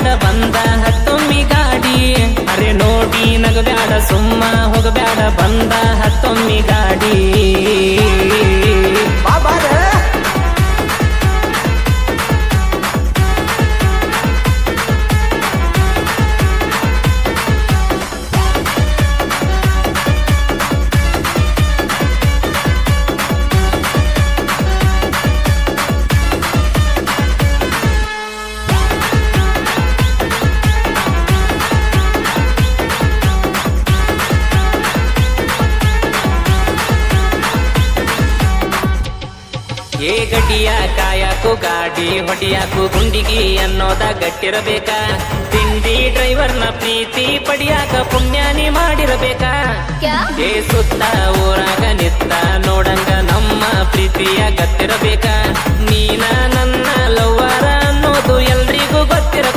ಹೋಗಬ್ಯಾಡ ಬಂದ ಹತ್ತೊಮ್ಮಿ ಗಾಡಿ ಅರೆ ನೋಡಿ ನಗಬ್ಯಾಡ ಸುಮ್ಮ ಹೋಗಬ್ಯಾಡ ಬಂದ ಹತ್ತೊಮ್ಮಿ ಗಾಡಿ ಬಾಬಾರ ಏ ಗಡಿಯ ಕಾಯಕು ಗಾಡಿ ಹೊಡಿಯಾಕು ಗುಂಡಿಗಿ ಅನ್ನೋದ ಗಟ್ಟಿರಬೇಕಾ ತಿಂಡಿ ಡ್ರೈವರ್ನ ಪ್ರೀತಿ ಪಡಿಯಾಕ ಪುಣ್ಯಾನಿ ಮಾಡಿರಬೇಕಾ ಏ ಸುತ್ತ ಊರಾಗ ನಿತ್ತ ನೋಡಂಗ ನಮ್ಮ ಪ್ರೀತಿಯ ಗತ್ತಿರಬೇಕಾ ನೀನ ನನ್ನ ಲವ್ವರ ಅನ್ನೋದು ಎಲ್ರಿಗೂ ಗೊತ್ತಿರಬೇಕು